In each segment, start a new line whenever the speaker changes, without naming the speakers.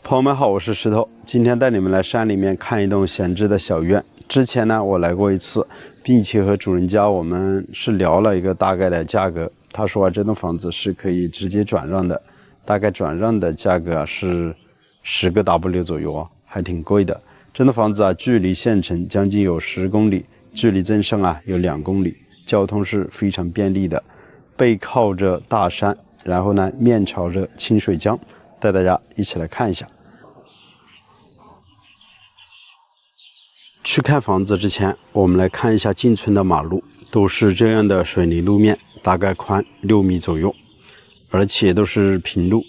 朋友们好，我是石头，今天带你们来山里面看一栋闲置的小院。之前呢，我来过一次，并且和主人家我们是聊了一个大概的价格。他说这栋房子是可以直接转让的，大概转让的价格是10个 W 左右还挺贵的。这栋房子距离县城将近有10公里，距离镇上有2公里，交通是非常便利的，背靠着大山，然后呢面朝着清水江，带大家一起来看一下。去看房子之前，我们来看一下进村的马路，都是这样的水泥路面，大概宽6米左右，而且都是平路，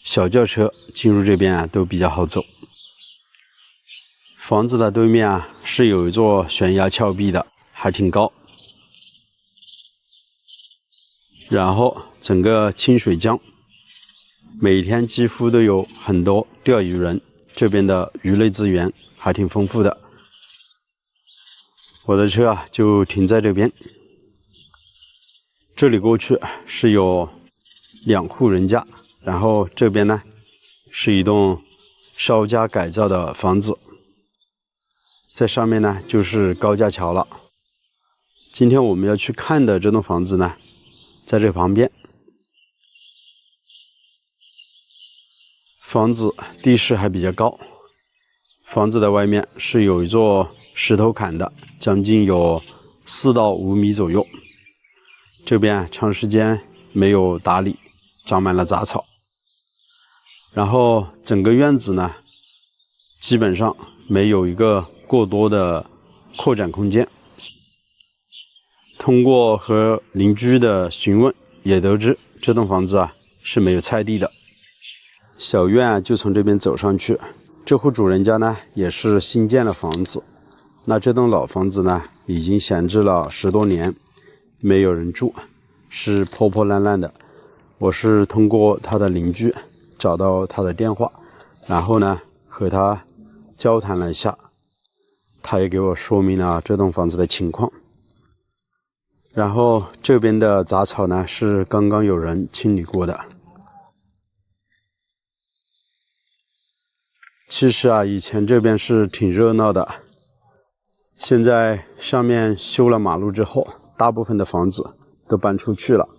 小轿车进入这边都比较好走。房子的对面是有一座悬崖峭壁的，还挺高。然后整个清水江，每天几乎都有很多钓鱼人，这边的鱼类资源还挺丰富的。我的车就停在这边，这里过去是有2户人家，然后这边呢是一栋稍加改造的房子，在上面呢就是高架桥了。今天我们要去看的这栋房子呢，在这旁边。房子地势还比较高，房子的外面是有一座石头坎的，将近有4到5米左右。这边长时间没有打理，长满了杂草。然后整个院子呢，基本上没有一个过多的扩展空间。通过和邻居的询问，也得知这栋房子是没有菜地的。小院就从这边走上去，这户主人家呢也是新建了房子。那这栋老房子呢已经闲置了10多年，没有人住，是破破烂烂的。我是通过他的邻居找到他的电话，然后呢和他交谈了一下，他也给我说明了这栋房子的情况。然后这边的杂草呢是刚刚有人清理过的。其实以前这边是挺热闹的，现在上面修了马路之后，大部分的房子都搬出去了。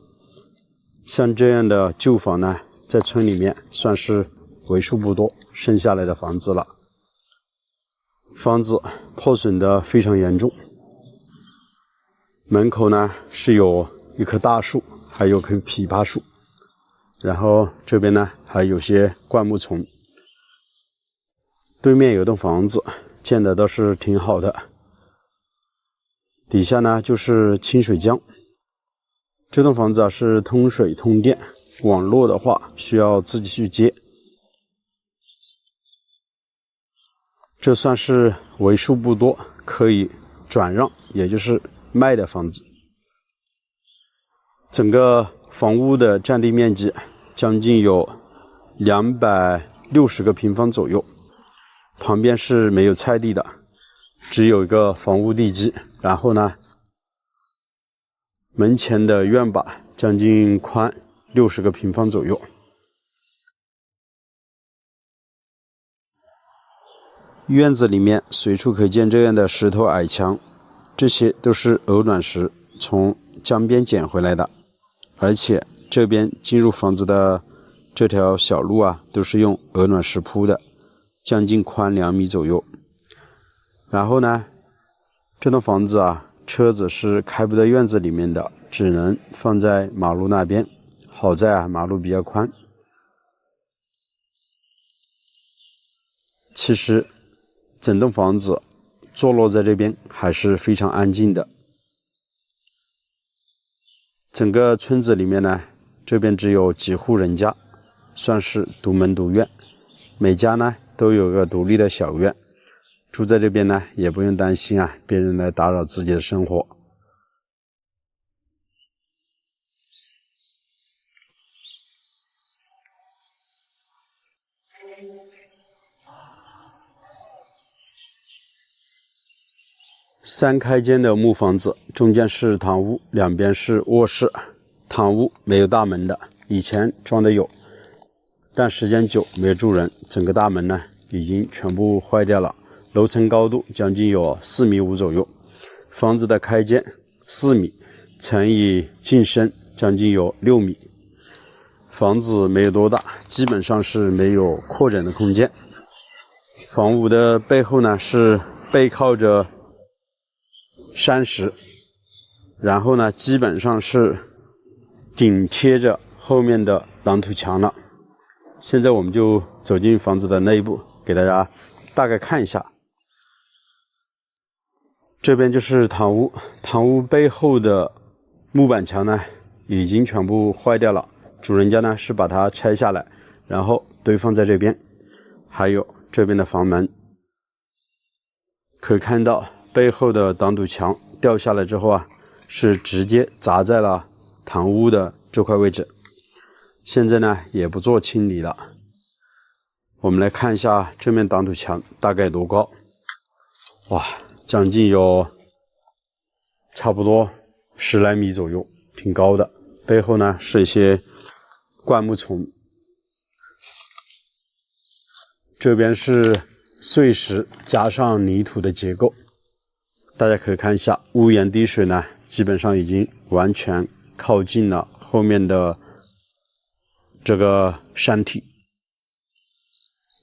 像这样的旧房呢，在村里面算是为数不多剩下来的房子了。房子破损的非常严重，门口呢是有一棵大树，还有棵枇杷树，然后这边呢还有些灌木丛。对面有栋房子，建的倒是挺好的，底下呢就是清水江。这栋房子是通水通电，网络的话需要自己去接。这算是为数不多可以转让，也就是卖的房子。整个房屋的占地面积将近有260个平方左右，旁边是没有菜地的，只有一个房屋地基。然后呢，门前的院坝将近宽60个平方左右。院子里面随处可见这样的石头矮墙，这些都是鹅卵石从江边捡回来的。而且这边进入房子的这条小路都是用鹅卵石铺的，将近宽2米左右。然后呢，这栋房子车子是开不到院子里面的，只能放在马路那边。好在马路比较宽。其实整栋房子坐落在这边还是非常安静的。整个村子里面呢，这边只有几户人家，算是独门独院，每家呢都有个独立的小院，住在这边呢也不用担心别人来打扰自己的生活。3开间的木房子，中间是堂屋，两边是卧室。堂屋没有大门的，以前装的有。但时间久没住人，整个大门呢已经全部坏掉了。楼层高度将近有4.5米左右，房子的开间4米乘以进深将近有6米。房子没有多大，基本上是没有扩展的空间。房屋的背后呢是背靠着山石，然后呢基本上是顶贴着后面的挡土墙了。现在我们就走进房子的内部，给大家大概看一下。这边就是堂屋，堂屋背后的木板墙呢已经全部坏掉了，主人家呢是把它拆下来，然后堆放在这边。还有这边的房门，可以看到背后的挡土墙掉下来之后啊，是直接砸在了堂屋的这块位置。现在呢也不做清理了。我们来看一下这面挡土墙大概多高。哇，将近有差不多10来米左右，挺高的。背后呢是一些灌木丛。这边是碎石加上泥土的结构，大家可以看一下，屋檐滴水呢基本上已经完全靠近了后面的这个山体。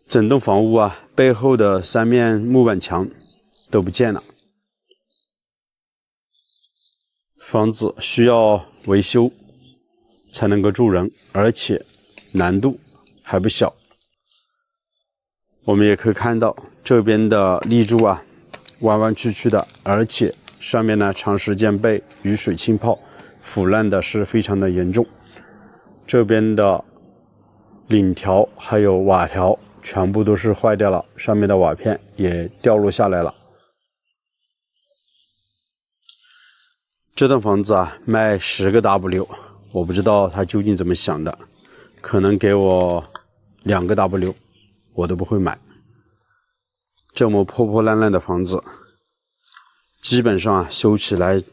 整栋房屋啊背后的3面木板墙都不见了。房子需要维修才能够住人，而且难度还不小。我们也可以看到这边的立柱啊弯弯曲曲的，而且上面呢长时间被雨水浸泡，腐烂的是非常的严重。这边的檩条还有瓦条全部都是坏掉了，上面的瓦片也掉落下来了。这栋房子啊卖10个 W， 我不知道他究竟怎么想的，可能给我2个 W 我都不会买。这么破破烂烂的房子，基本上啊修起来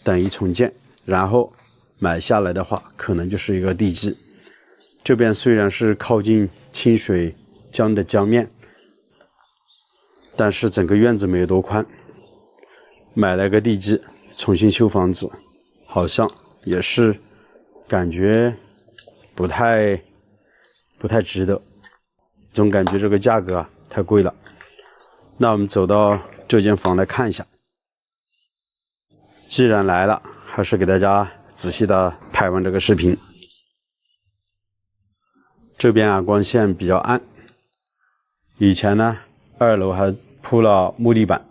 等于重建，然后买下来的话可能就是一个地基。这边虽然是靠近清水江的江面，但是整个院子没有多宽，买了个地基重新修房子，好像也是感觉不太值得，总感觉这个价格啊太贵了。那我们走到这间房来看一下。既然来了，还是给大家仔细的拍完这个视频。这边啊光线比较暗，以前呢2楼还铺了木地板，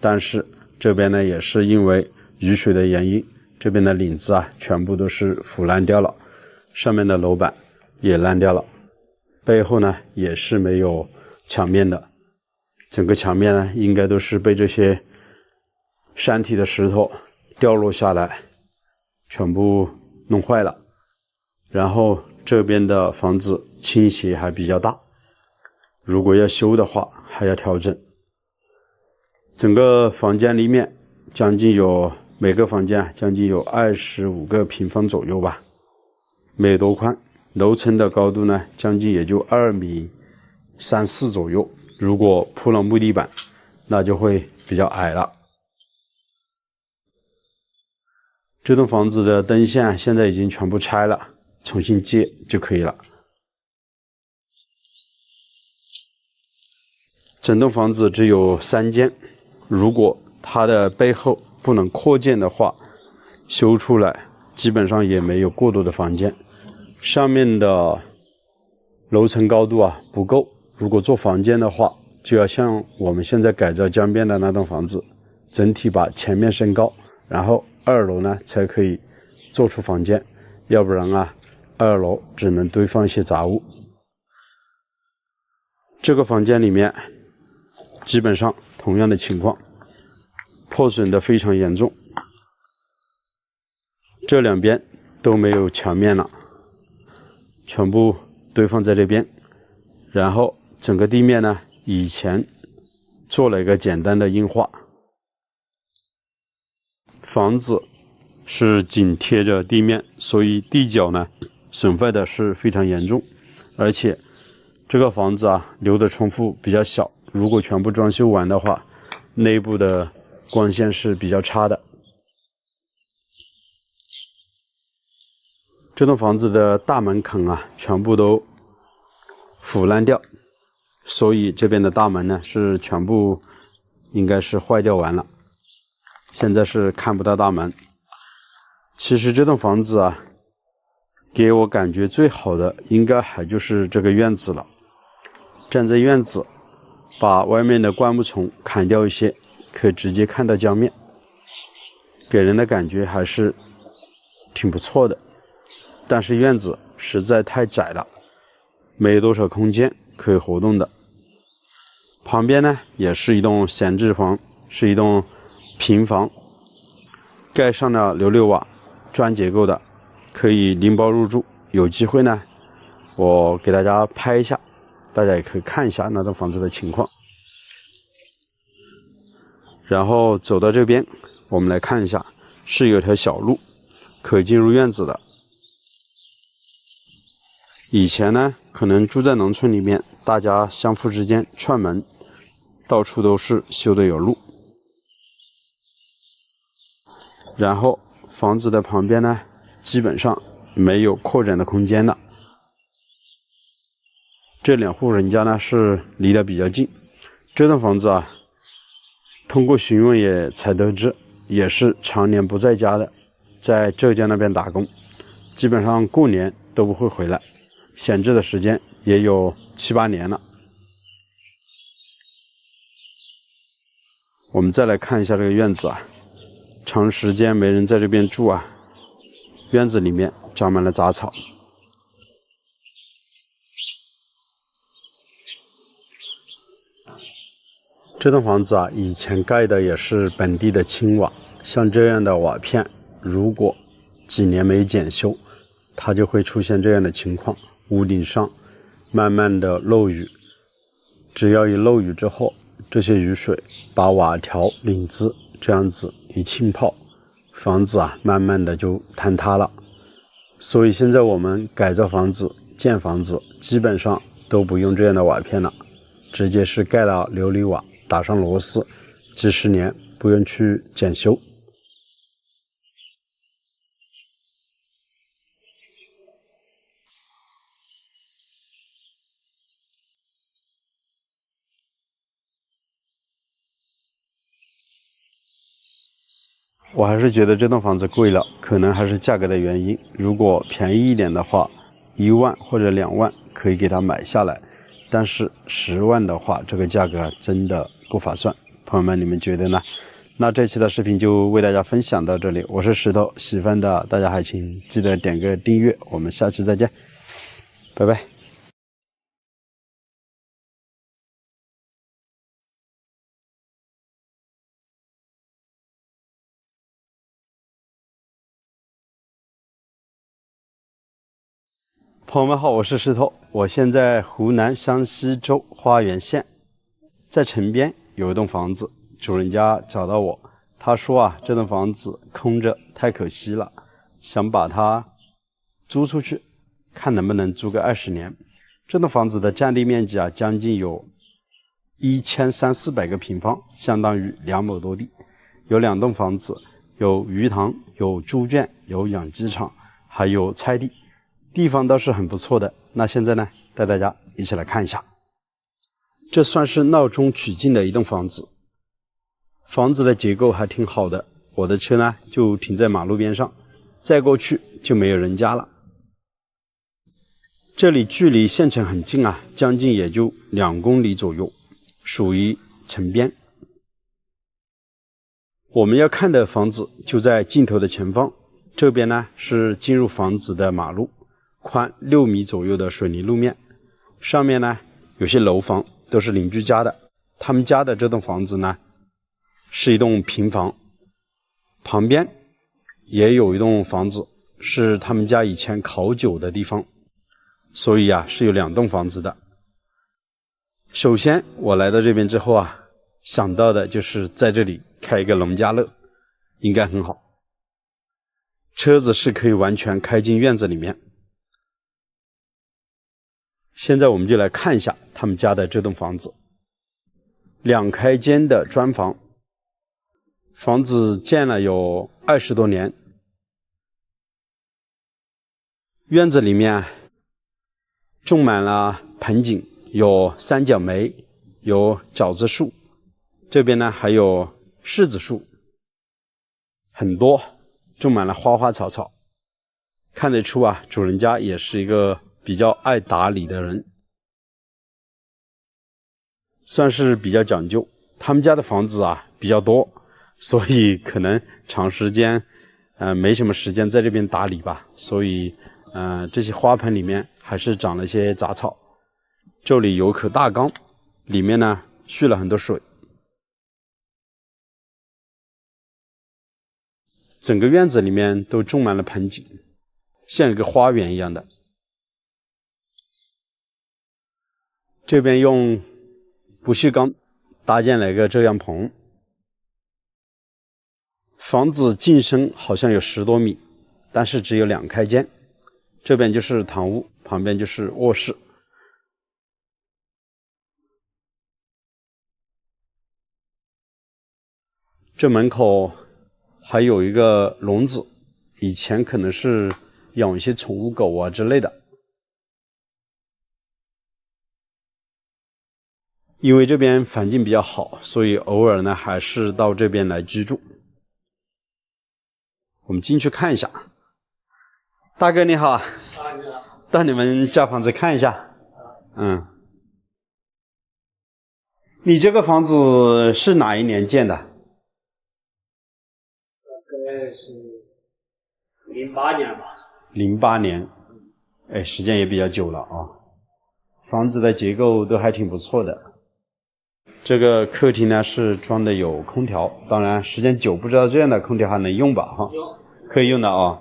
但是这边呢也是因为雨水的原因，这边的檩子啊全部都是腐烂掉了，上面的楼板也烂掉了，背后呢也是没有墙面的，整个墙面呢应该都是被这些山体的石头掉落下来全部弄坏了。然后这边的房子倾斜还比较大，如果要修的话还要调整。整个房间里面每个房间将近有25个平方左右吧，没有多宽。楼层的高度呢将近也就2.3、2.4米左右，如果铺了木地板那就会比较矮了。这栋房子的灯线现在已经全部拆了，重新接就可以了。整栋房子只有3间，如果它的背后不能扩建的话，修出来基本上也没有过多的房间。上面的楼层高度啊不够，如果做房间的话，就要像我们现在改造江边的那栋房子，整体把前面升高，然后2楼呢才可以做出房间，要不然啊2楼只能堆放一些杂物。这个房间里面基本上同样的情况，破损的非常严重，这2边都没有墙面了，全部堆放在这边。然后整个地面呢以前做了一个简单的硬化，房子是紧贴着地面，所以地脚呢损坏的是非常严重，而且这个房子啊，留的重复比较小，如果全部装修完的话，内部的光线是比较差的。这栋房子的大门孔啊，全部都腐烂掉，所以这边的大门呢是全部应该是坏掉完了，现在是看不到大门。其实这栋房子啊，给我感觉最好的应该还就是这个院子了。站在院子，把外面的灌木丛砍掉一些，可以直接看到江面，给人的感觉还是挺不错的。但是院子实在太窄了，没多少空间可以活动的。旁边呢也是一栋闲置房，是一栋平房，盖上了琉璃瓦，砖结构的，可以拎包入住。有机会呢，我给大家拍一下，大家也可以看一下那栋房子的情况。然后走到这边，我们来看一下，是有条小路可以进入院子的。以前呢，可能住在农村里面，大家相互之间串门，到处都是修的有路。然后房子的旁边呢，基本上没有扩展的空间了。这两户人家呢是离得比较近。这栋房子啊，通过询问也才得知，也是常年不在家的，在浙江那边打工，基本上过年都不会回来，闲置的时间也有7、8年了。我们再来看一下这个院子啊，长时间没人在这边住啊，院子里面长满了杂草。这栋房子啊，以前盖的也是本地的青瓦，像这样的瓦片，如果几年没检修，它就会出现这样的情况，屋顶上慢慢的漏雨。只要一漏雨之后，这些雨水把瓦条、领子这样子一浸泡，房子啊慢慢的就坍塌了。所以现在我们改造房子、建房子，基本上都不用这样的瓦片了，直接是盖了琉璃瓦，打上螺丝，几十年不用去检修。我还是觉得这栋房子贵了，可能还是价格的原因。如果便宜一点的话，1万或者2万可以给它买下来，但是10万的话，这个价格真的不划算。朋友们，你们觉得呢？那这期的视频就为大家分享到这里，我是石头，喜欢的大家还请记得点个订阅，我们下期再见，拜拜。朋友们好，我是石头，我现在湖南湘西州花园县，在城边有一栋房子，主人家找到我，他说啊，这栋房子空着太可惜了，想把它租出去，看能不能租个20年。这栋房子的占地面积啊，将近有1300-400个平方，相当于2亩多地，有2栋房子，有鱼塘，有猪圈，有养鸡场，还有菜地。地方倒是很不错的，那现在呢，带大家一起来看一下。这算是闹中取静的一栋房子，房子的结构还挺好的。我的车呢就停在马路边上，再过去就没有人家了。这里距离县城很近啊，将近也就2公里左右，属于城边。我们要看的房子就在镜头的前方，这边呢是进入房子的马路。宽6米左右的水泥路面，上面呢有些楼房都是邻居家的，他们家的这栋房子呢是一栋平房，旁边也有一栋房子是他们家以前烤酒的地方，所以啊是有2栋房子的。首先我来到这边之后啊，想到的就是在这里开一个农家乐，应该很好，车子是可以完全开进院子里面。现在我们就来看一下他们家的这栋房子，2开间的砖房，房子建了有20多年。院子里面种满了盆景，有三角梅，有枣子树，这边呢还有柿子树，很多，种满了花花草草。看得出啊，主人家也是一个比较爱打理的人，算是比较讲究。他们家的房子啊比较多，所以可能长时间没什么时间在这边打理吧，所以这些花盆里面还是长了一些杂草。这里有口大缸，里面呢蓄了很多水。整个院子里面都种满了盆景，像一个花园一样的。这边用不锈钢搭建了一个遮阳棚。房子进深好像有10多米，但是只有2开间。这边就是堂屋，旁边就是卧室。这门口还有一个笼子，以前可能是养一些宠物狗啊之类的。因为这边环境比较好，所以偶尔呢还是到这边来居住。我们进去看一下。大哥你好，你好，到你们家房子看一下。你这个房子是哪一年建的？大
概是08年吧。
08年，哎，时间也比较久了啊。房子的结构都还挺不错的。这个客厅呢是装的有空调，当然时间久不知道这样的空调还能用吧哈？可以用的啊。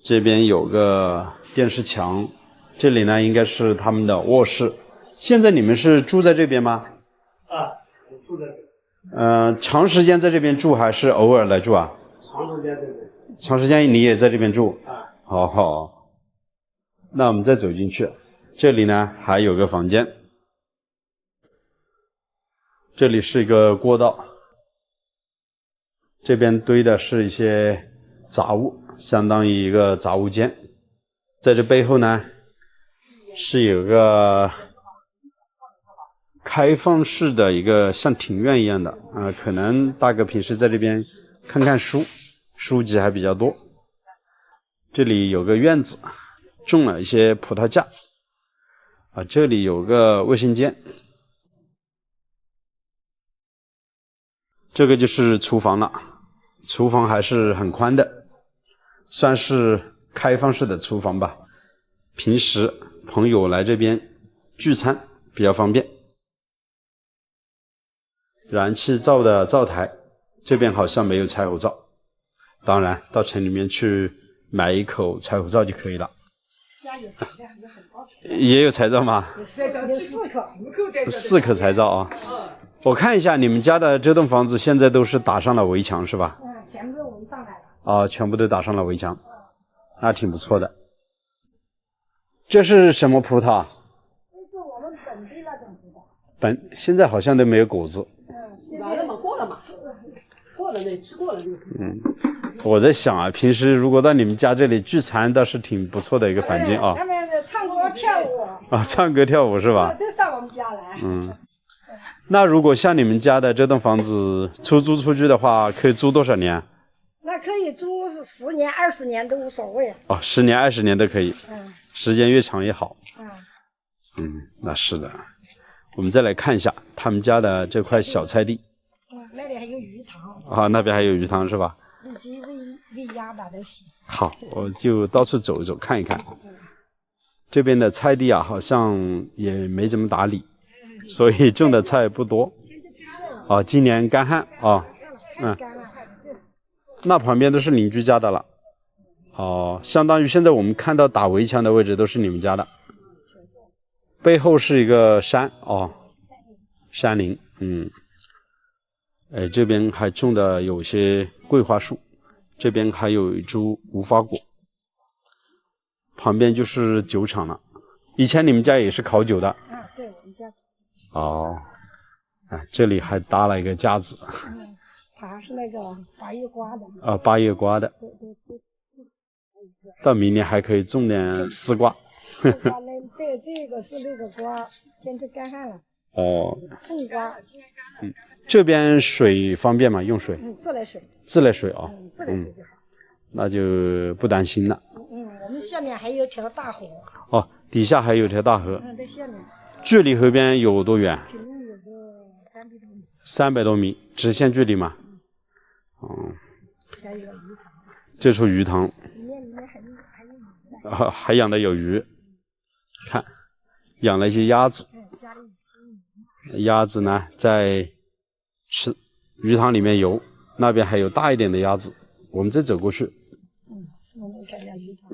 这边有个电视墙，这里呢应该是他们的卧室。现在你们是住在这边吗？
我住在这边。
长时间在这边住还是偶尔来住啊？
长时间在这边。
长时间你也在这边住？好。那我们再走进去，这里呢还有个房间。这里是一个过道，这边堆的是一些杂物，相当于一个杂物间。在这背后呢是有个开放式的一个像庭院一样的可能大哥平时在这边看看书，书籍还比较多。这里有个院子，种了一些葡萄架这里有个卫生间。这个就是厨房了，厨房还是很宽的，算是开放式的厨房吧。平时朋友来这边聚餐比较方便。燃气灶的灶台，这边好像没有柴火灶，当然到城里面去买一口柴火灶就可以了。
家有柴灶，有很多柴灶。
也有柴灶吗？
有4口
，4口柴灶啊。我看一下你们家的这栋房子现在都是打上了围墙是吧？
全部都围上来了。
全部都打上了围墙，那挺不错的。这是什么葡萄？
这是我们本地那种葡萄。
现在好像都没有果子。
完了嘛，过了嘛，过了那吃过了就。
我在想啊，平时如果到你们家这里聚餐，倒是挺不错的一个环境啊。
他们唱歌跳舞。
唱歌跳舞是吧？
都上我们家来。
那如果像你们家的这栋房子出租出去的话，可以租多少年？
那可以租10年、20年都无所谓。
10年、20年都可以。时间越长越好。那是的。我们再来看一下他们家的这块小菜地。
那里还有鱼塘。
那边还有鱼塘是吧？
喂鸡、喂鸭的都行。
好，我就到处走一走看一看。这边的菜地好像也没怎么打理，所以种的菜不多。今年干旱那旁边都是邻居家的了。相当于现在我们看到打围墙的位置都是你们家的。背后是一个山山林。这边还种的有些桂花树，这边还有一株无花果。旁边就是酒厂了，以前你们家也是烤酒的？
啊，对，我们家。
哦，哎，这里还搭了一个架子。
它是那个8月瓜的。
啊，8月瓜的。
对。
到明年还可以种点丝瓜。
丝瓜呢？对，这个是那个瓜，现在干旱了。
哦。
种瓜。
这边水方便吗？用水？
自来水。
自来水啊。
自来水就好。
那就不担心了。
我们下面还有条大河。
哦，底下还有条大河。
在下面。
距离河边有多远？
可能有个300多米。
300多米，直线距离嘛。
还有鱼塘。
这处鱼塘。
里面还有鱼。
还养的有鱼。看，养了一些鸭子。
家里。
鸭子呢，在鱼塘里面游。那边还有大一点的鸭子，我们再走过去。
我们看下鱼塘。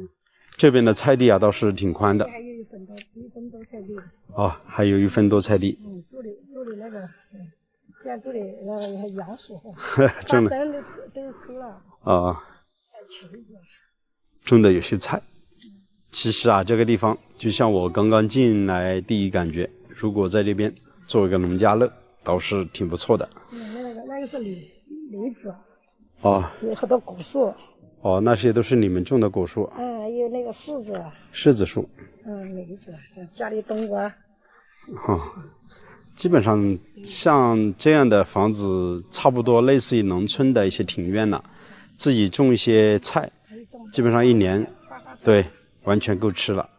这边的菜地啊，倒是挺宽的。
还有1分多菜地。
哦，还有1分多菜地。
这里那个，像这里还杨树，
种的
都枯了。
啊。种的有些菜。其实啊，这个地方就像我刚刚进来第一感觉，如果在这边做一个农家乐，倒是挺不错的。
那个是梨子。
哦。
有很多果树。
哦，那些都是你们种的果树。
还有那个柿子。
柿子树。
梨子，家里冬瓜。
基本上像这样的房子，差不多类似于农村的一些庭院了，自己种一些菜，基本上1年，对，完全够吃了。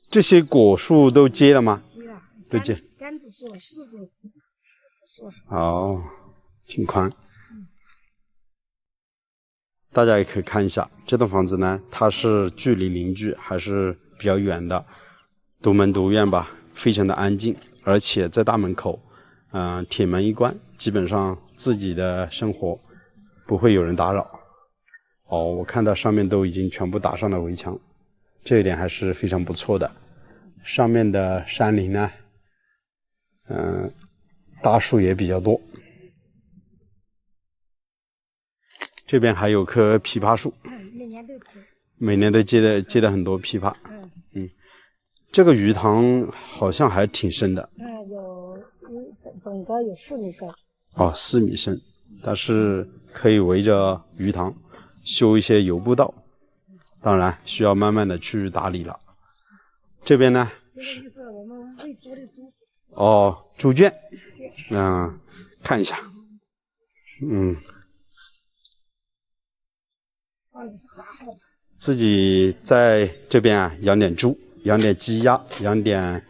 这些果树都结了吗？
结了，
都结。
柑子树、柿子树。
哦，挺宽。大家也可以看一下这栋房子呢，它是距离邻居还是比较远的，独门独院吧，非常的安静，而且在大门口，铁门一关，基本上自己的生活不会有人打扰。哦，我看到上面都已经全部打上了围墙，这一点还是非常不错的。上面的山林呢，大树也比较多。这边还有棵枇杷树，每年都结的很多枇杷。这个鱼塘好像还挺深的。
有总的有4米深。
哦，4米深，但是可以围着鱼塘修一些游步道，当然需要慢慢的去打理了。这边呢
是我们喂猪的猪舍。
哦，猪圈。看一下。自己在这边啊养点猪，养点鸡鸭，养点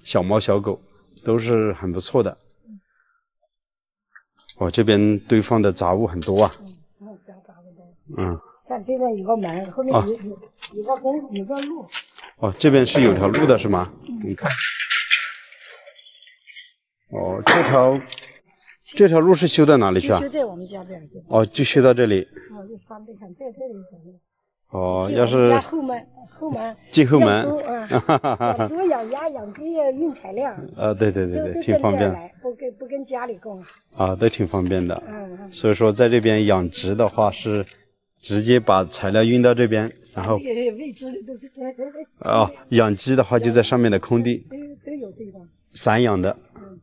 小猫小狗，都是很不错的。这边堆放的杂物很多啊。
看这边有个门，后面有个路。
哦，这边是有条路的是吗？你看。哦，这条路是修到哪里去啊？
修在我们家这里。
哦，就修到这里。
就方便看，在这里走路。
哦，要是
家后门
进后门。
养猪养鸭养鸡运材料。
对，挺方便的。
不跟家里供。
都挺方便的。所以说在这边养殖的话是直接把材料运到这边，然后
喂猪的都是。
养鸡的话就在上面的空地。
都有地方。
散养的。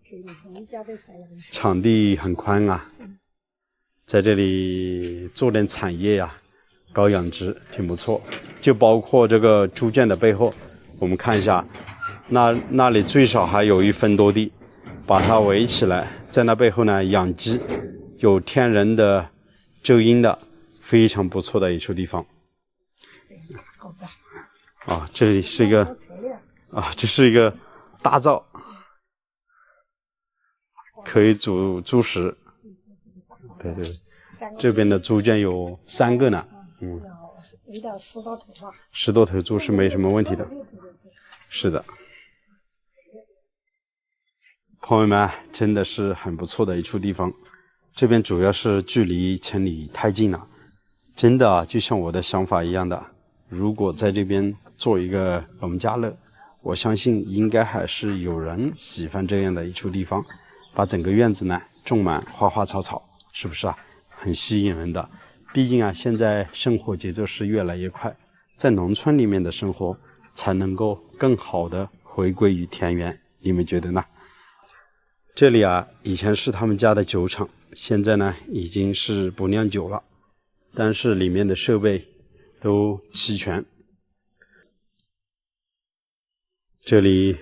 可以，我们家都散养的。
场地很宽啊，在这里做点产业呀，搞养殖挺不错。就包括这个猪圈的背后，我们看一下，那里最少还有1分多地，把它围起来，在那背后呢养鸡，有天然的遮阴的，非常不错的一处地方。这里是一个这是一个大灶，可以煮猪食。对，这边的猪圈有3个呢。
围到10多头吧。
10多头猪是没什么问题的。是的。朋友们，真的是很不错的一处地方。这边主要是距离城里太近了，真的就像我的想法一样的，如果在这边做一个农家乐，我相信应该还是有人喜欢这样的一处地方，把整个院子呢种满花花草草，是不是啊？很吸引人的，毕竟啊，现在生活节奏是越来越快，在农村里面的生活才能够更好的回归于田园，你们觉得呢？这里啊，以前是他们家的酒厂，现在呢已经是不酿酒了，但是里面的设备都齐全。这里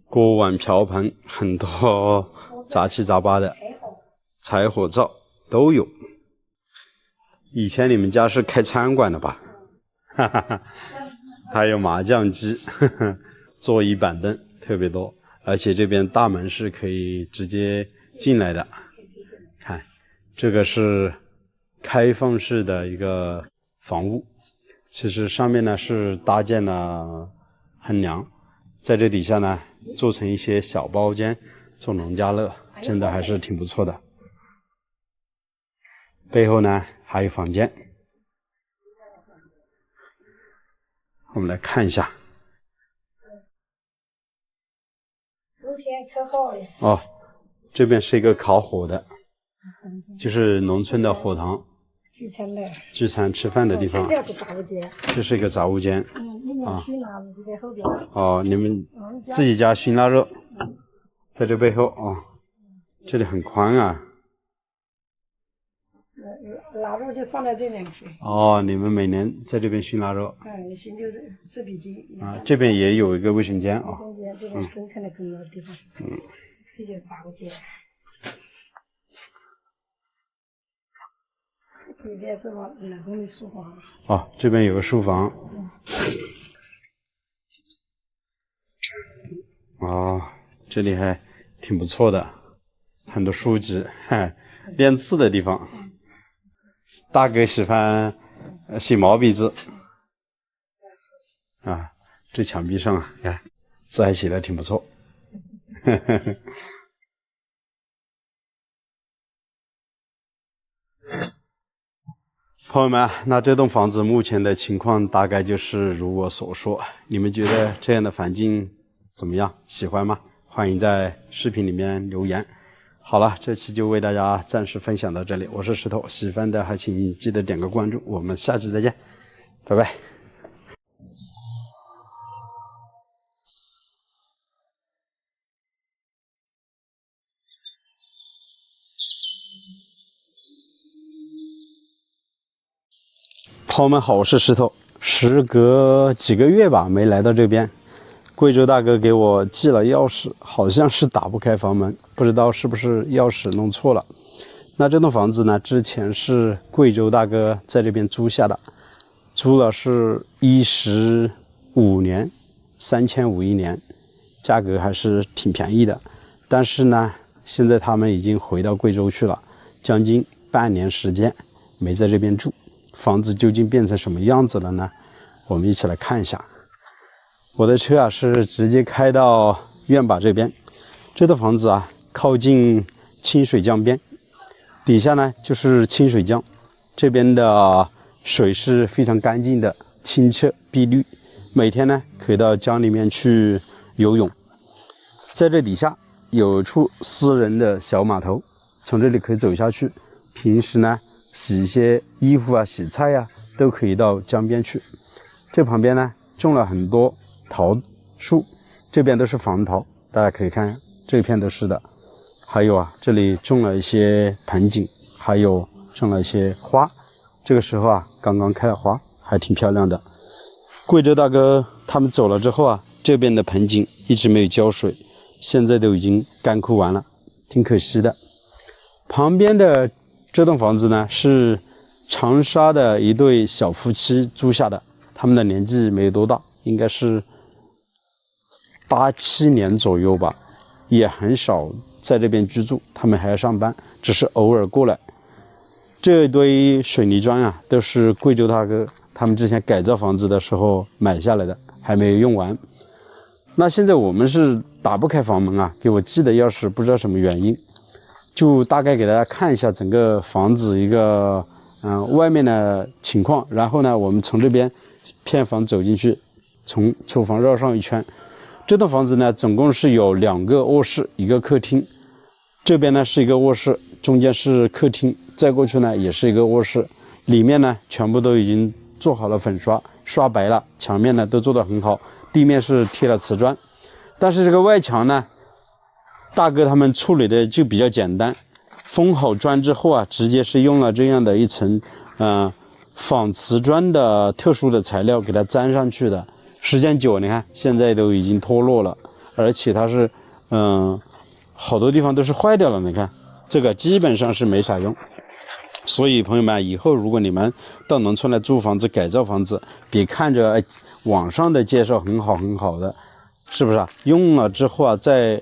锅碗瓢盆很多杂七杂八的，柴火灶都有。以前你们家是开餐馆的吧？哈哈哈，还有麻将机，呵呵，座椅板凳特别多，而且这边大门是可以直接进来的。看，这个是开放式的一个房屋，其实上面呢是搭建了横梁，在这底下呢做成一些小包间做农家乐，真的还是挺不错的。背后呢还有房间，我们来看一下。哦，这边是一个烤火的，就是农村的火塘，聚餐吃饭的地方。
这是杂物间，
这是一个杂物间。
啊，熏腊肉就在后边。
哦，你们自己家熏腊肉，在这背后哦，这里很宽啊。
腊肉就放在这边去。
哦，你们每年在这边熏腊肉。
熏就是这笔斤。
啊，这边也有一个卫生间啊。
卫生间这边生产的更多的地方。这就是杂物间。这边是我老公的书房。
哦，这边有个书房。哦，这里还挺不错的，很多书籍，练字的地方。大哥喜欢写毛笔字啊，这墙壁上看字还写的挺不错。朋友们，那这栋房子目前的情况大概就是如我所说，你们觉得这样的环境怎么样？喜欢吗？欢迎在视频里面留言。好了，这期就为大家暂时分享到这里，我是石头，喜欢的还请记得点个关注，我们下期再见，拜拜。朋友们好，我是石头。时隔几个月吧，没来到这边，贵州大哥给我寄了钥匙，好像是打不开房门，不知道是不是钥匙弄错了。那这栋房子呢，之前是贵州大哥在这边租下的，租了是15年，3500一年，价格还是挺便宜的。但是呢，现在他们已经回到贵州去了，将近半年时间没在这边住。房子究竟变成什么样子了呢？我们一起来看一下。我的车啊是直接开到院坝这边，这栋房子啊靠近清水江边，底下呢就是清水江，这边的水是非常干净的，清澈碧绿，每天呢可以到江里面去游泳。在这底下有处私人的小码头，从这里可以走下去，平时呢洗一些衣服啊，洗菜啊，都可以到江边去。这旁边呢种了很多桃树，这边都是防桃，大家可以看这片都是的。还有啊，这里种了一些盆景，还有种了一些花，这个时候啊刚刚开了花，还挺漂亮的。贵州大哥他们走了之后啊，这边的盆景一直没有浇水，现在都已经干枯完了，挺可惜的。旁边的这栋房子呢是长沙的一对小夫妻租下的，他们的年纪没有多大，应该是87年左右吧，也很少在这边居住，他们还要上班，只是偶尔过来。这一堆水泥砖啊，都是贵州大哥他们之前改造房子的时候买下来的，还没有用完。那现在我们是打不开房门啊，给我寄的钥匙不知道什么原因，就大概给大家看一下整个房子一个外面的情况，然后呢我们从这边片房走进去，从厨房绕上一圈。这栋房子呢总共是有2个卧室1个客厅，这边呢是一个卧室，中间是客厅，再过去呢也是一个卧室，里面呢全部都已经做好了粉刷，刷白了，墙面呢都做得很好，地面是贴了瓷砖。但是这个外墙呢，大哥他们处理的就比较简单，封好砖之后啊，直接是用了这样的一层仿瓷砖的特殊的材料给它粘上去的。时间久，你看现在都已经脱落了，而且它是好多地方都是坏掉了。你看这个基本上是没啥用。所以朋友们，以后如果你们到农村来租房子、改造房子，别看着网上的介绍很好很好的，是不是啊？用了之后啊，在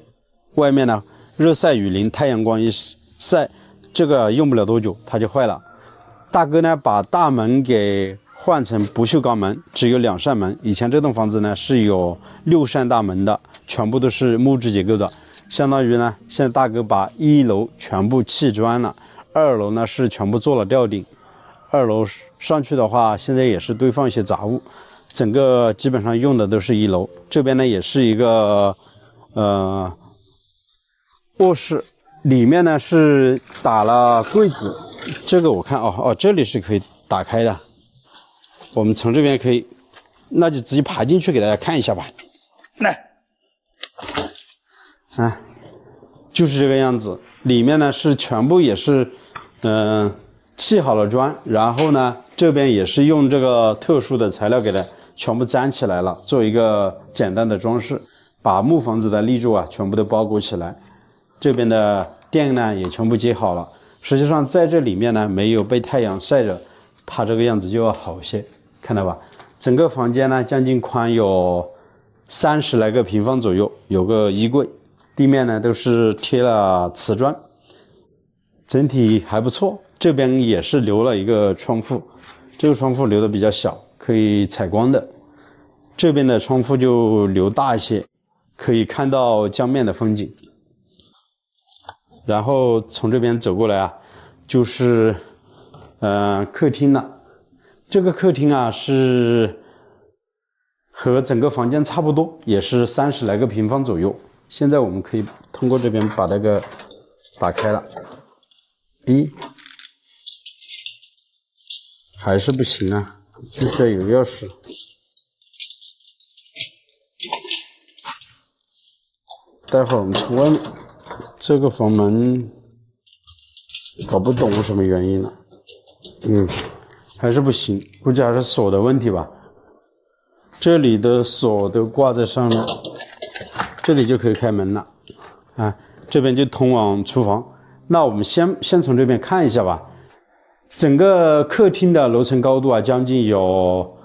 外面呢热晒雨淋，太阳光一晒，这个用不了多久它就坏了。大哥呢把大门给换成不锈钢门，只有2扇门。以前这栋房子呢是有6扇大门的，全部都是木质结构的，相当于呢现在大哥把1楼全部砌砖了，2楼呢是全部做了吊顶。2楼上去的话，现在也是堆放一些杂物，整个基本上用的都是1楼。这边呢也是一个卧室，里面呢是打了柜子。这个我看这里是可以打开的，我们从这边可以，那就直接爬进去给大家看一下吧。来，就是这个样子。里面呢是全部也是砌好了砖，然后呢这边也是用这个特殊的材料给它全部粘起来了，做一个简单的装饰，把木房子的立柱啊全部都包裹起来。这边的电呢也全部接好了。实际上在这里面呢没有被太阳晒着，它这个样子就要好些，看到吧？整个房间呢将近宽有30来个平方左右，有个衣柜，地面呢都是贴了瓷砖，整体还不错。这边也是留了一个窗户，这个窗户留的比较小，可以采光的。这边的窗户就留大一些，可以看到江面的风景。然后从这边走过来啊，就是客厅了。这个客厅啊是和整个房间差不多，也是30来个平方左右。现在我们可以通过这边把那个打开了。还是不行啊，必须要有钥匙。待会儿我们从外面，这个房门搞不懂什么原因了，还是不行，估计还是锁的问题吧。这里的锁都挂在上面，这里就可以开门了这边就通往厨房。那我们先从这边看一下吧。整个客厅的楼层高度啊，将近有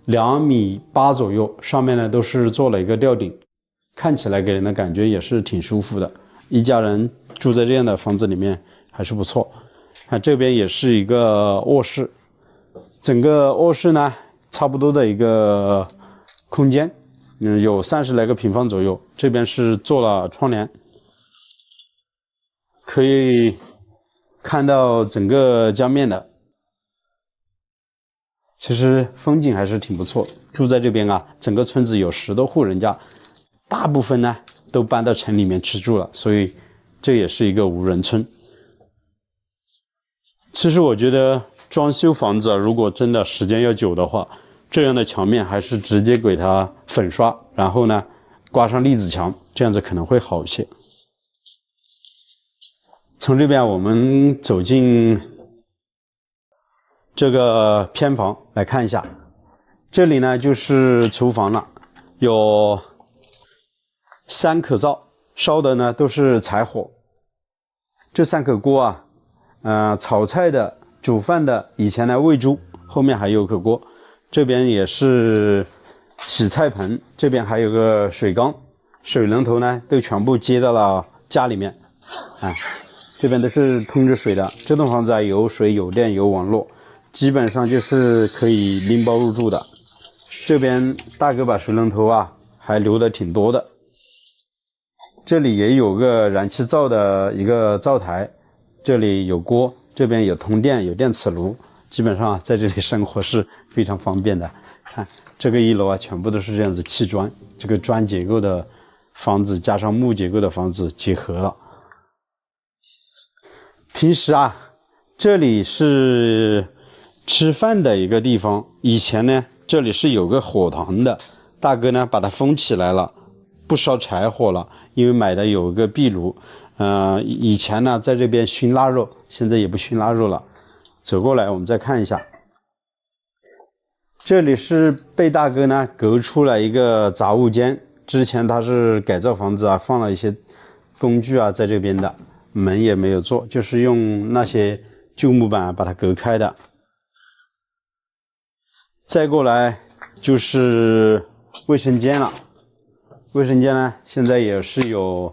2.8米左右，上面呢都是做了一个吊顶，看起来给人的感觉也是挺舒服的。一家人住在这样的房子里面还是不错。这边也是一个卧室，整个卧室呢差不多的一个空间，有30来个平方左右。这边是做了窗帘，可以看到整个江面的，其实风景还是挺不错。住在这边啊，整个村子有10多户人家，大部分呢都搬到城里面去住了，所以这也是一个无人村。其实我觉得装修房子如果真的时间要久的话，这样的墙面还是直接给它粉刷，然后呢挂上粒子墙，这样子可能会好一些。从这边我们走进这个偏房来看一下，这里呢就是厨房了，有3口灶，烧的呢都是柴火。这3口锅啊，炒菜的、煮饭的，以前呢喂猪，后面还有口锅。这边也是洗菜盆，这边还有个水缸，水龙头呢都全部接到了家里面这边都是通着水的。这栋房子有水有电有网络，基本上就是可以拎包入住的。这边大哥把水龙头还留的挺多的。这里也有个燃气灶的一个灶台，这里有锅，这边有通电有电磁炉，基本上在这里生活是非常方便的。看这个1楼全部都是这样子砌砖，这个砖结构的房子加上木结构的房子结合了。平时这里是吃饭的一个地方。以前呢，这里是有个火塘的，大哥呢把它封起来了，不烧柴火了，因为买的有一个壁炉。以前呢在这边熏腊肉，现在也不熏腊肉了。走过来我们再看一下，这里是被大哥呢隔出了一个杂物间，之前他是改造房子啊，放了一些工具啊在这边的，门也没有做，就是用那些旧木板把它隔开的。再过来就是卫生间了，卫生间呢现在也是有，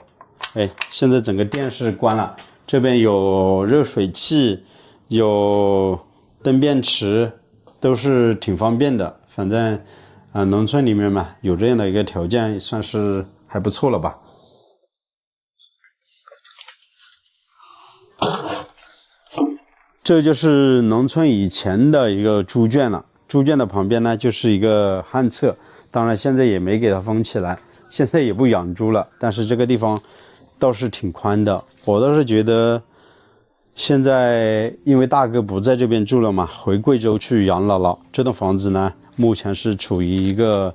现在整个电视关了，这边有热水器，有灯便池，都是挺方便的。反正农村里面嘛，有这样的一个条件，也算是还不错了吧。这就是农村以前的一个猪圈了，猪圈的旁边呢就是一个旱厕，当然现在也没给它封起来，现在也不养猪了，但是这个地方倒是挺宽的。我倒是觉得现在因为大哥不在这边住了嘛，回贵州去养老了，这栋房子呢目前是处于一个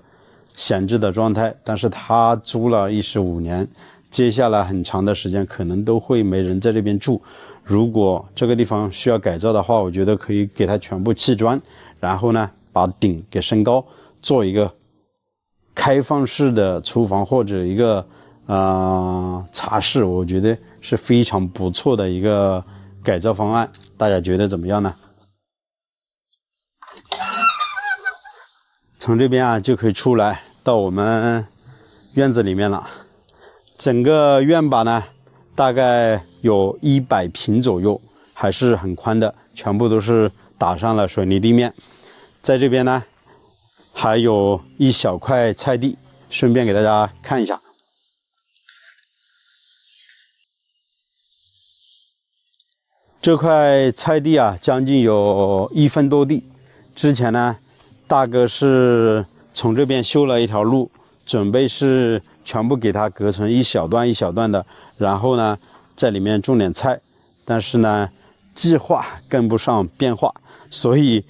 闲置的状态，但是他租了15年，接下来很长的时间可能都会没人在这边住。如果这个地方需要改造的话，我觉得可以给它全部砌砖，然后呢把顶给升高，做一个开放式的厨房或者一个茶室，我觉得是非常不错的一个改造方案，大家觉得怎么样呢？从这边啊就可以出来到我们院子里面了。整个院坝呢大概有100平左右，还是很宽的，全部都是打上了水泥地面。在这边呢还有一小块菜地，顺便给大家看一下。这块菜地啊将近有1分多地，之前呢大哥是从这边修了一条路，准备是全部给它隔成一小段一小段的，然后呢在里面种点菜，但是呢计划跟不上变化，所以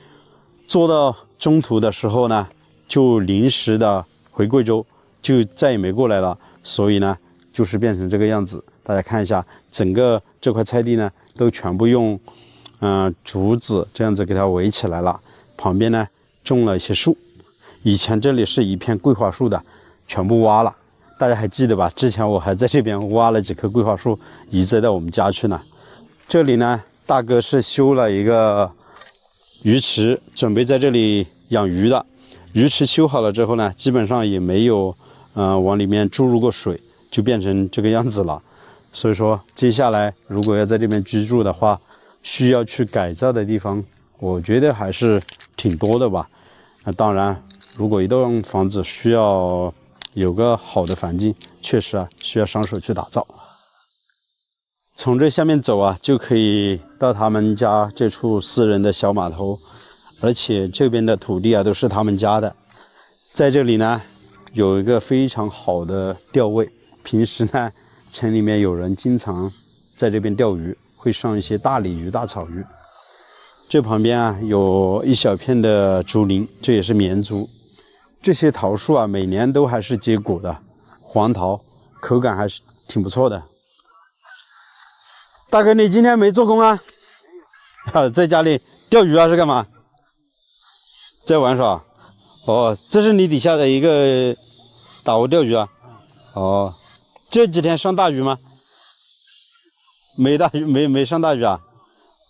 做到中途的时候呢就临时的回贵州，就再也没过来了，所以呢就是变成这个样子。大家看一下，整个这块菜地呢都全部用竹子这样子给它围起来了，旁边呢种了一些树。以前这里是一片桂花树的，全部挖了，大家还记得吧？之前我还在这边挖了几棵桂花树移栽到我们家去呢。这里呢大哥是修了一个鱼池，准备在这里养鱼的。鱼池修好了之后呢，基本上也没有往里面注入过水，就变成这个样子了。所以说接下来如果要在这边居住的话，需要去改造的地方我觉得还是挺多的吧。当然如果一栋房子需要有个好的环境，确实啊需要上手去打造。从这下面走啊就可以到他们家这处私人的小码头，而且这边的土地啊都是他们家的。在这里呢有一个非常好的钓位，平时呢城里面有人经常在这边钓鱼，会上一些大鲤鱼大草鱼。这旁边啊有一小片的竹林，这也是绵竹。这些桃树啊每年都还是结果的，黄桃口感还是挺不错的。大哥你今天没做工啊？在家里钓鱼啊是干嘛？在玩耍。哦，这是你底下的一个打窝钓鱼啊？哦，这几天上大鱼吗？没大鱼，没上大鱼啊？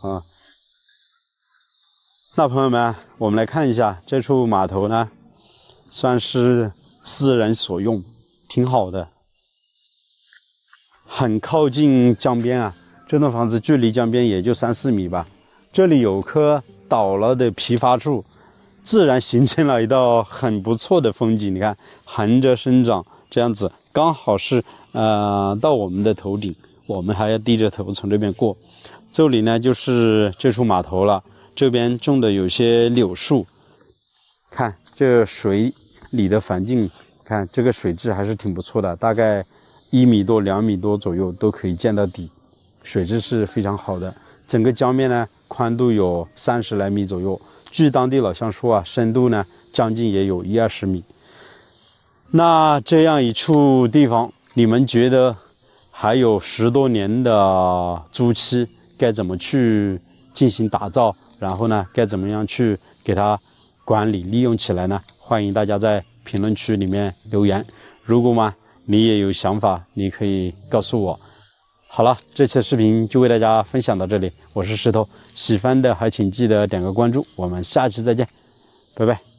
啊，那朋友们，我们来看一下这处码头呢，算是私人所用，挺好的，很靠近江边啊。这栋房子距离江边也就3、4米吧。这里有棵倒了的枇杷树，自然形成了一道很不错的风景。你看，横着生长这样子，刚好是到我们的头顶，我们还要低着头从这边过。这里呢就是这处码头了，这边种的有些柳树，看这水里的环境，看这个水质还是挺不错的，大概1米多、2米多左右都可以见到底，水质是非常好的。整个江面呢宽度有30来米左右，据当地老乡说啊，深度呢将近也有1-20米。那这样一处地方，你们觉得还有10多年的租期，该怎么去进行打造？然后呢，该怎么样去给它管理利用起来呢？欢迎大家在评论区里面留言。如果嘛你也有想法，你可以告诉我。好了，这期视频就为大家分享到这里，我是石头，喜欢的还请记得点个关注，我们下期再见，拜拜。